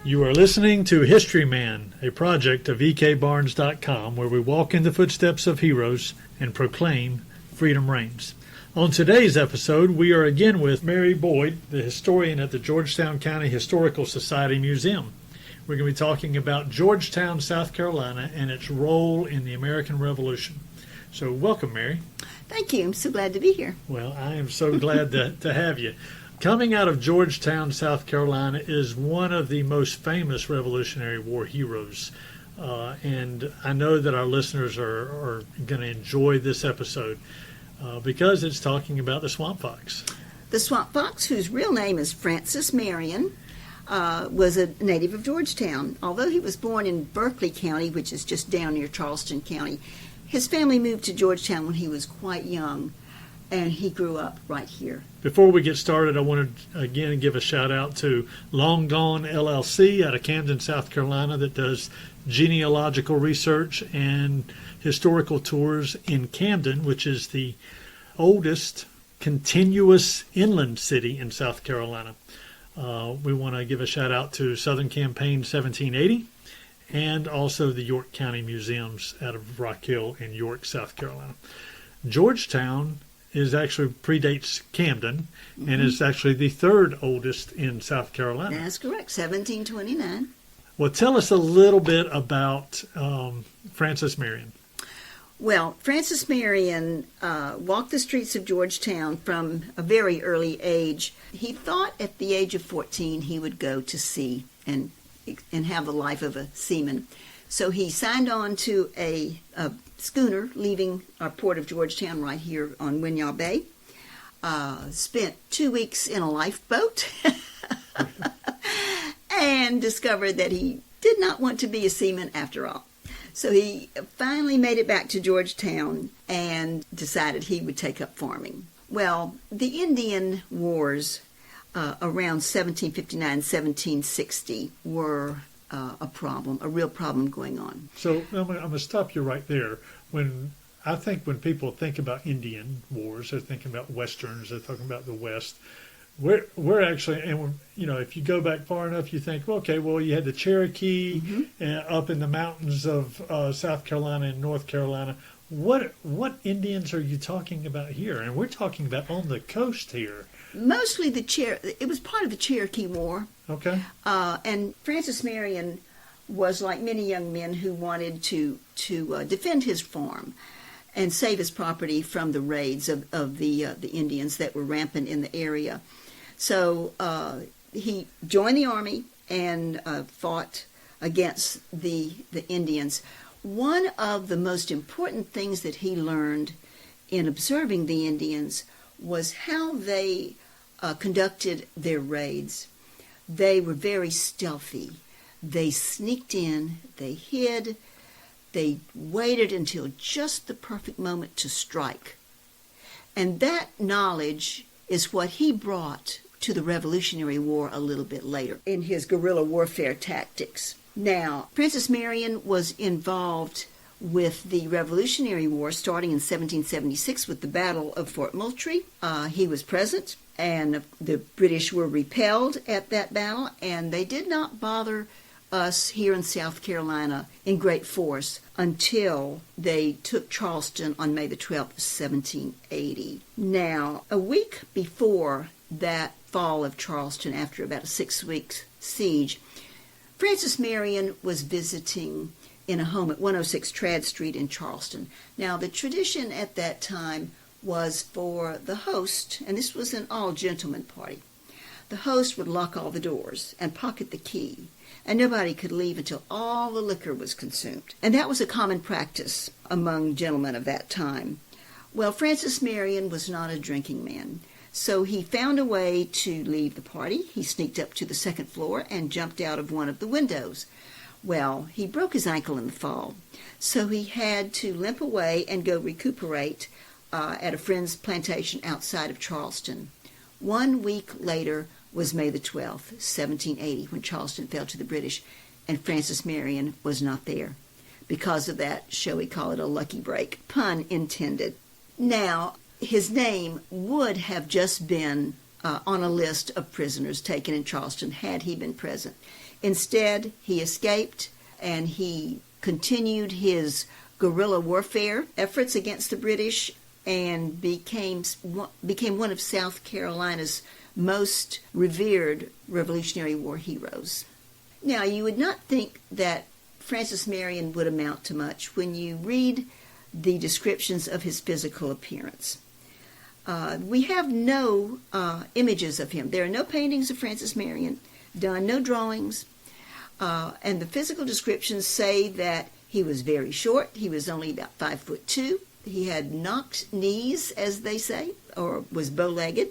You are listening to Historyman, a project of ekbarnes.com, where we walk in the footsteps of heroes and proclaim freedom reigns. On today's episode, we are again with Mary Boyd, the historian at the Georgetown County Historical Society Museum. We're going to be talking about Georgetown, South Carolina, and its role in the American Revolution. So welcome, Mary. Thank you. I'm so glad to be here. Well, I am so glad to have you. Coming out of Georgetown, South Carolina, is one of the most famous Revolutionary War heroes. And I know that our listeners are going to enjoy this episode because it's talking about the Swamp Fox. The Swamp Fox, whose real name is Francis Marion, was a native of Georgetown. Although he was born in Berkeley County, which is just down near Charleston County, his family moved to Georgetown when he was quite young, and he grew up right here. Before we get started, I want to again give a shout out to Long Gone LLC out of Camden, South Carolina, that does genealogical research and historical tours in Camden, which is the oldest continuous inland city in South Carolina. We want to give a shout out to Southern Campaign 1780 and also the York County Museums out of Rock Hill in York, South Carolina. Georgetown is actually predates Camden and is actually the third oldest in South Carolina. That's correct, 1729. Well, tell us a little bit about Francis Marion. Well, Francis Marion walked the streets of Georgetown from a very early age. He thought at the age of 14 he would go to sea and have the life of a seaman. So he signed on to a schooner leaving our port of Georgetown right here on Winyaw Bay. Spent 2 weeks in a lifeboat and discovered that he did not want to be a seaman after all. So he finally made it back to Georgetown and decided he would take up farming. Well, the Indian Wars around 1759, 1760 were a real problem going on. So I'm going to stop you right there. When people think about Indian wars, they're thinking about Westerns, they're talking about the West. We're actually, and if you go back far enough, you think, you had the Cherokee up in the mountains of South Carolina and North Carolina. What Indians are you talking about here? And we're talking about on the coast here. Mostly it was part of the Cherokee War. Okay. And Francis Marion was like many young men who wanted to defend his farm and save his property from the raids of the Indians that were rampant in the area. So he joined the army and fought against the Indians. One of the most important things that he learned in observing the Indians was how they conducted their raids. They were very stealthy. They sneaked in, they hid, they waited until just the perfect moment to strike. And that knowledge is what he brought to the Revolutionary War a little bit later in his guerrilla warfare tactics. Now, Francis Marion was involved with the Revolutionary War starting in 1776 with the Battle of Fort Moultrie. He was present, and the British were repelled at that battle, and they did not bother us here in South Carolina in great force until they took Charleston on May the 12th, 1780. Now, a week before that fall of Charleston, after about a 6-week siege, Francis Marion was visiting in a home at 106 Tradd Street in Charleston. Now, the tradition at that time was for the host, and this was an all-gentleman party, the host would lock all the doors and pocket the key, and nobody could leave until all the liquor was consumed. And that was a common practice among gentlemen of that time. Well, Francis Marion was not a drinking man, so he found a way to leave the party. He sneaked up to the second floor and jumped out of one of the windows. Well, he broke his ankle in the fall, so he had to limp away and go recuperate at a friend's plantation outside of Charleston. 1 week later was May the 12th, 1780, when Charleston fell to the British, and Francis Marion was not there. Because of that, shall we call it a lucky break? Pun intended. Now, his name would have just been on a list of prisoners taken in Charleston had he been present. Instead, he escaped and he continued his guerrilla warfare efforts against the British and became one of South Carolina's most revered Revolutionary War heroes. Now, you would not think that Francis Marion would amount to much when you read the descriptions of his physical appearance. We have no images of him. There are no paintings of Francis Marion done, no drawings, and the physical descriptions say that he was very short. He was only about 5'2". He had knocked knees, as they say, or was bow-legged.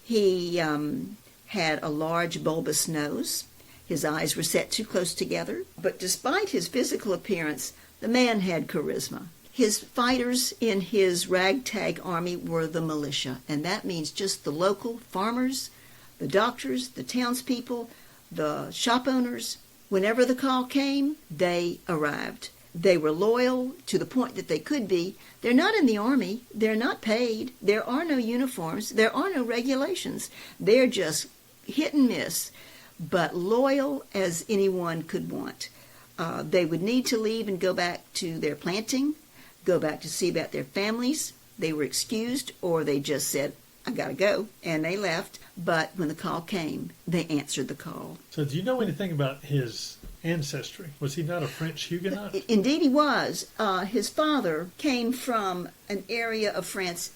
He had a large bulbous nose. His eyes were set too close together. But despite his physical appearance, the man had charisma. His fighters in his ragtag army were the militia, and that means just the local farmers, the doctors, the townspeople, the shop owners. Whenever the call came, they arrived. They were loyal to the point that they could be. They're not in the army. They're not paid. There are no uniforms. There are no regulations. They're just hit and miss, but loyal as anyone could want. They would need to leave and go back to their planting, go back to see about their families. They were excused, or they just said, I gotta go, and they left. But when the call came, they answered the call. So do you know anything about his ancestry? Was he not a French Huguenot? Indeed he was. His father came from an area of France,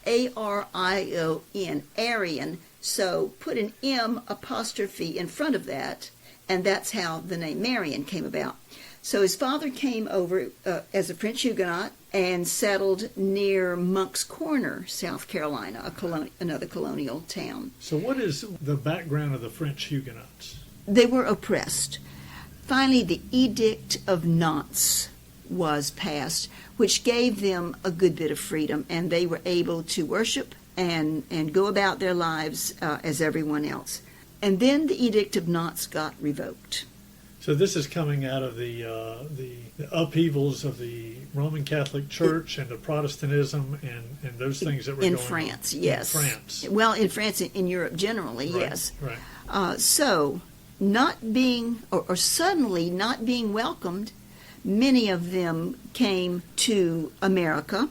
Arion, Aryan, so put an M apostrophe in front of that, and that's how the name Marion came about. So his father came over as a French Huguenot and settled near Monk's Corner, South Carolina, another colonial town. So what is the background of the French Huguenots? They were oppressed. Finally, the Edict of Nantes was passed, which gave them a good bit of freedom, and they were able to worship and go about their lives as everyone else. And then the Edict of Nantes got revoked. So this is coming out of the upheavals of the Roman Catholic Church and the Protestantism and those things that were in going France, on. yes. In France. Well, in France, in Europe generally, Right, yes. Right. So, not being, or suddenly not being welcomed, many of them came to America.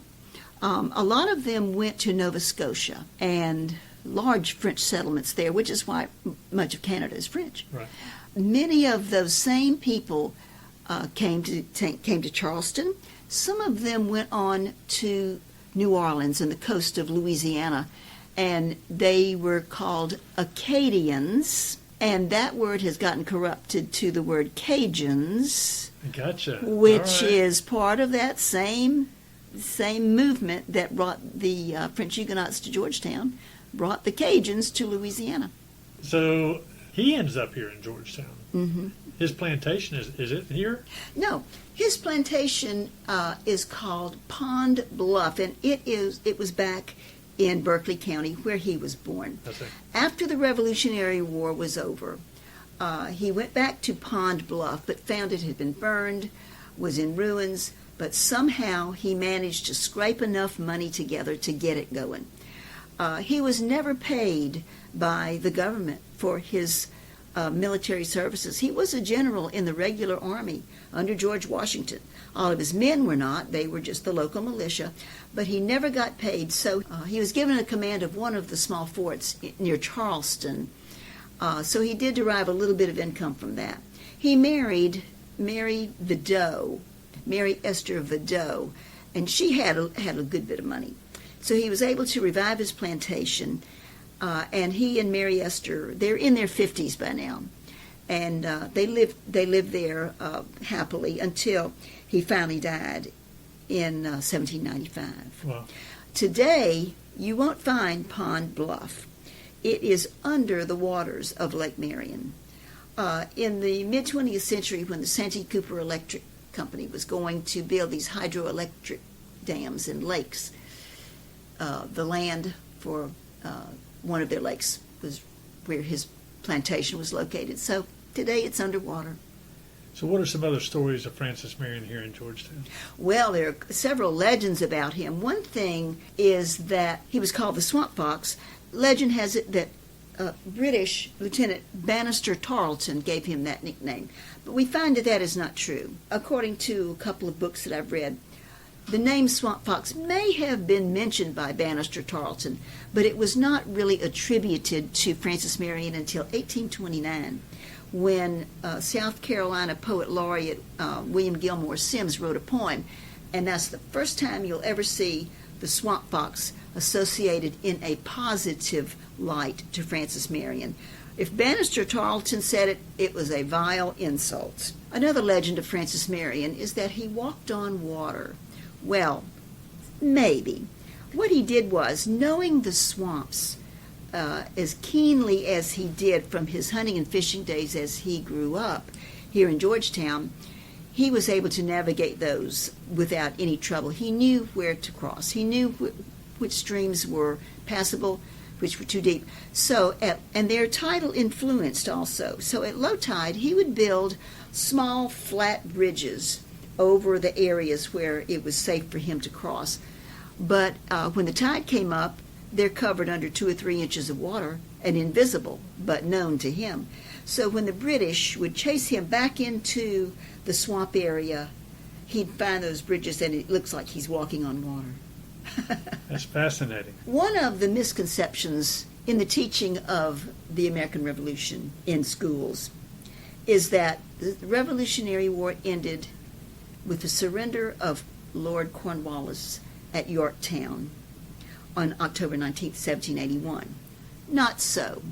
A lot of them went to Nova Scotia and large French settlements there, which is why much of Canada is French. Right. Many of those same people came to Charleston. Some of them went on to New Orleans and the coast of Louisiana, and they were called Acadians, and that word has gotten corrupted to the word Cajuns, Gotcha. which All right. is part of that same movement that brought the French Huguenots to Georgetown, brought the Cajuns to Louisiana. So he ends up here in Georgetown. Mm-hmm. His plantation, is it here? No, his plantation is called Pond Bluff, and it was back in Berkeley County where he was born. I see. After the Revolutionary War was over, he went back to Pond Bluff, but found it had been burned, was in ruins, but somehow he managed to scrape enough money together to get it going. He was never paid by the government for his military services. He was a general in the regular army under George Washington. All of his men were not. They were just the local militia. But he never got paid, so he was given a command of one of the small forts near Charleston. So he did derive a little bit of income from that. He married Mary Vidot, Mary Esther Vidot, and she had a good bit of money. So he was able to revive his plantation, and he and Mary Esther, they're in their 50s by now, and they lived there happily until he finally died in 1795. Wow. Today, you won't find Pond Bluff. It is under the waters of Lake Marion. In the mid-20th century, when the Santee Cooper Electric Company was going to build these hydroelectric dams and lakes, the land for one of their lakes was where his plantation was located. So today it's underwater. So what are some other stories of Francis Marion here in Georgetown? Well, there are several legends about him. One thing is that he was called the Swamp Fox. Legend has it that British Lieutenant Bannister Tarleton gave him that nickname. But we find that that is not true. According to a couple of books that I've read, the name Swamp Fox may have been mentioned by Bannister Tarleton, but it was not really attributed to Francis Marion until 1829, when South Carolina poet laureate William Gilmore Simms wrote a poem, and that's the first time you'll ever see the Swamp Fox associated in a positive light to Francis Marion. If Bannister Tarleton said it, it was a vile insult. Another legend of Francis Marion is that he walked on water. Well, maybe. What he did was, knowing the swamps as keenly as he did from his hunting and fishing days as he grew up here in Georgetown, he was able to navigate those without any trouble. He knew where to cross. He knew which streams were passable, which were too deep. And their tidal influenced also. So at low tide, he would build small flat bridges over the areas where it was safe for him to cross. But when the tide came up, they're covered under 2 or 3 inches of water and invisible, but known to him. So when the British would chase him back into the swamp area, he'd find those bridges and it looks like he's walking on water. That's fascinating. One of the misconceptions in the teaching of the American Revolution in schools is that the Revolutionary War ended with the surrender of Lord Cornwallis at Yorktown on October 19, 1781. Not so.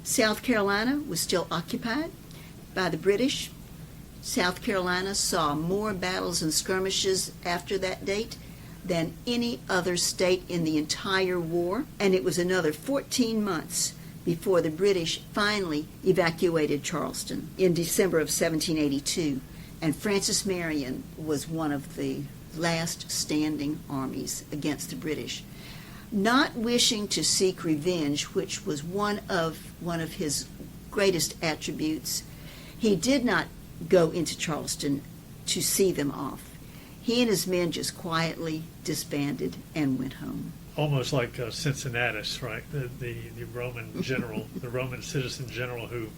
South Carolina was still occupied by the British. South Carolina saw more battles and skirmishes after that date than any other state in the entire war, and it was another 14 months before the British finally evacuated Charleston in December of 1782. And Francis Marion was one of the last standing armies against the British. Not wishing to seek revenge, which was one of his greatest attributes, he did not go into Charleston to see them off. He and his men just quietly disbanded and went home. Almost like Cincinnatus, right? The Roman general, the Roman citizen general who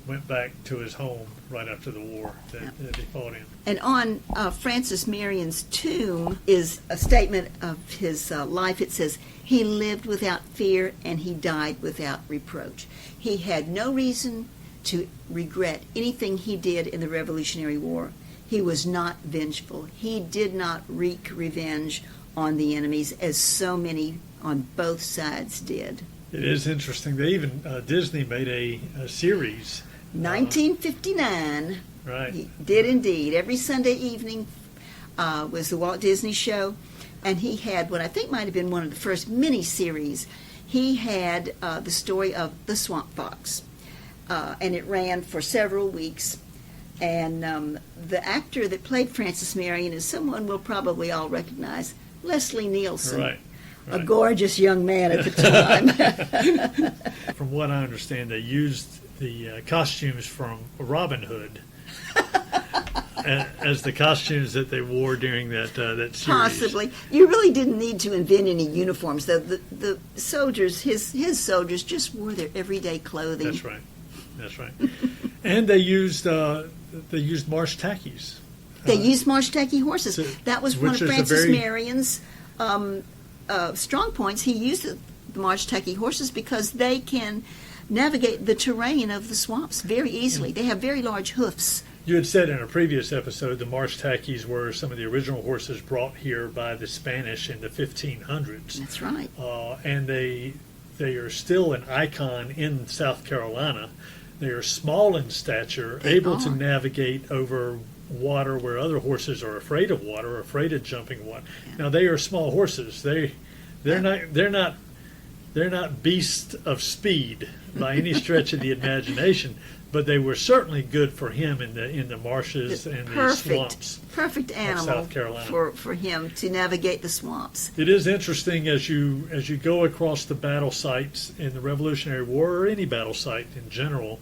went back to his home right after the war that he fought in. And on Francis Marion's tomb is a statement of his life. It says, "He lived without fear and he died without reproach." He had no reason to regret anything he did in the Revolutionary War. He was not vengeful. He did not wreak revenge on the enemies as so many on both sides did. It is interesting. They even, Disney made a series. 1959. Right. He did indeed. Every Sunday evening was the Walt Disney Show, and he had what I think might have been one of the first mini-series. He had the story of the Swamp Fox, and it ran for several weeks. And the actor that played Francis Marion is someone we'll probably all recognize, Leslie Nielsen. Right. A gorgeous young man at the time. From what I understand, they used the costumes from Robin Hood as the costumes that they wore during that series. Possibly. You really didn't need to invent any uniforms, though. The soldiers, his soldiers, just wore their everyday clothing. That's right. That's right. And they used marsh tackies. They used marsh tacky horses. That was one of Francis Marion's strong points. He used the marsh tacky horses because they can navigate the terrain of the swamps very easily. They have very large hoofs. You had said in a previous episode the marsh tackies were some of the original horses brought here by the Spanish in the 1500s. That's right. And they are still an icon in South Carolina. They are small in stature, able to navigate over water where other horses are afraid of water, afraid of jumping water. Yeah. Now they are small horses. They're not beasts of speed by any stretch of the imagination, but they were certainly good for him in the marshes and the swamps. Perfect animal of South Carolina. for him to navigate the swamps. It is interesting as you go across the battle sites in the Revolutionary War or any battle site in general,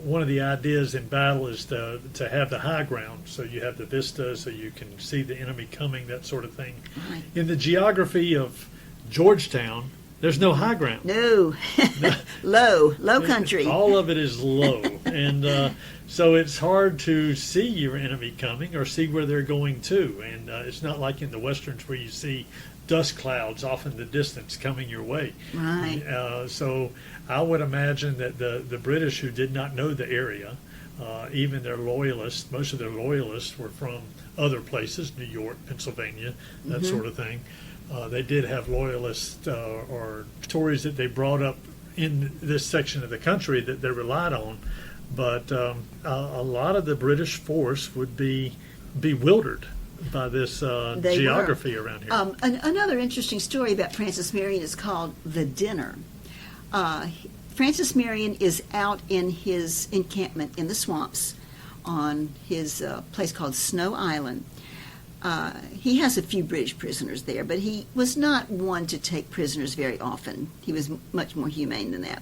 one of the ideas in battle is to have the high ground, so you have the vista, so you can see the enemy coming, that sort of thing. Right. In the geography of Georgetown, there's no high ground. No, low country. All of it is low, and so it's hard to see your enemy coming or see where they're going to. And it's not like in the westerns where you see dust clouds off in the distance coming your way. Right. So I would imagine that the British, who did not know the area, even their loyalists, most of their loyalists were from other places, New York, Pennsylvania, that sort of thing. They did have loyalists or Tories that they brought up in this section of the country that they relied on, but a lot of the British force would be bewildered by this geography around here. Another interesting story about Francis Marion is called The Dinner. Francis Marion is out in his encampment in the swamps on his place called Snow Island. He has a few British prisoners there, but he was not one to take prisoners very often. He was much more humane than that.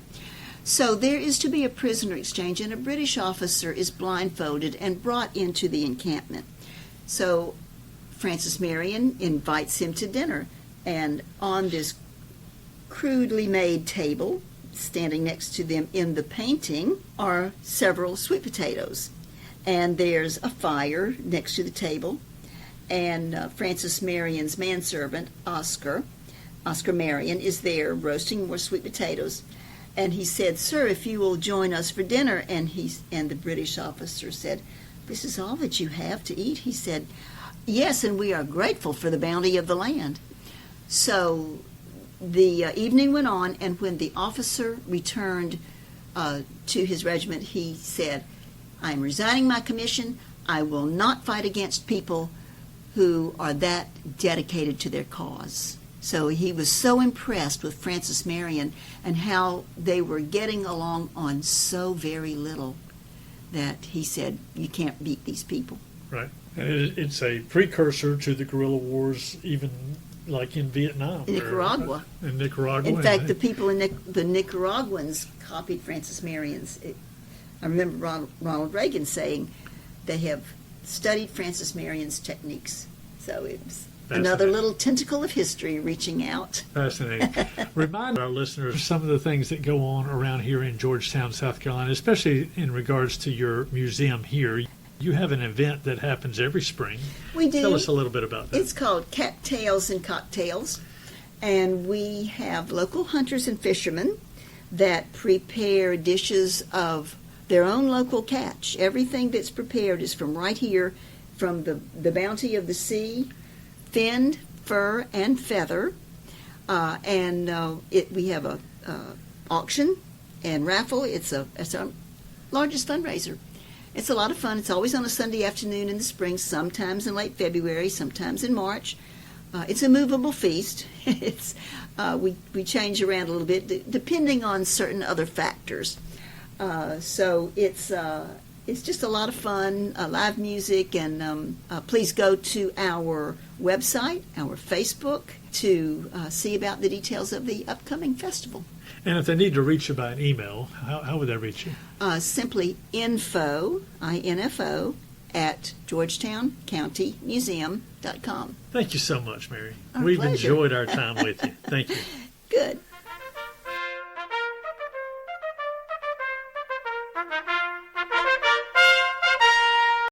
So there is to be a prisoner exchange, and a British officer is blindfolded and brought into the encampment. So Francis Marion invites him to dinner, and on this crudely made table, standing next to them in the painting, are several sweet potatoes. And there's a fire next to the table. And Francis Marion's manservant, Oscar Marion, is there roasting more sweet potatoes. And he said, "Sir, if you will join us for dinner." And the British officer said, "This is all that you have to eat?" He said, "Yes, and we are grateful for the bounty of the land." So the evening went on, and when the officer returned to his regiment, he said, "I am resigning my commission. I will not fight against people who are that dedicated to their cause." So he was so impressed with Francis Marion and how they were getting along on so very little that he said, "You can't beat these people." Right. And it's a precursor to the guerrilla wars, even like in Vietnam. Nicaragua. In Nicaragua. In fact, the people in the Nicaraguans copied Francis Marion's. I remember Ronald Reagan saying they have studied Francis Marion's techniques. So it was another little tentacle of history reaching out. Fascinating. Remind our listeners some of the things that go on around here in Georgetown, South Carolina, especially in regards to your museum here. You have an event that happens every spring. We do. Tell us a little bit about that. It's called Cattails and Cocktails, and we have local hunters and fishermen that prepare dishes of their own local catch. Everything that's prepared is from right here, from the bounty of the sea, finned, fur, and feather. We have a auction and raffle. It's our largest fundraiser. It's a lot of fun. It's always on a Sunday afternoon in the spring, sometimes in late February, sometimes in March. It's a movable feast. We change around a little bit depending on certain other factors. So it's just a lot of fun, live music, and please go to our website, our Facebook, to see about the details of the upcoming festival. And if they need to reach you by an email, how would they reach you? Simply info, I-N-F-O, at GeorgetownCountyMuseum.com. Thank you so much, Mary. Our We've pleasure. enjoyed our time with you. Thank you. Good.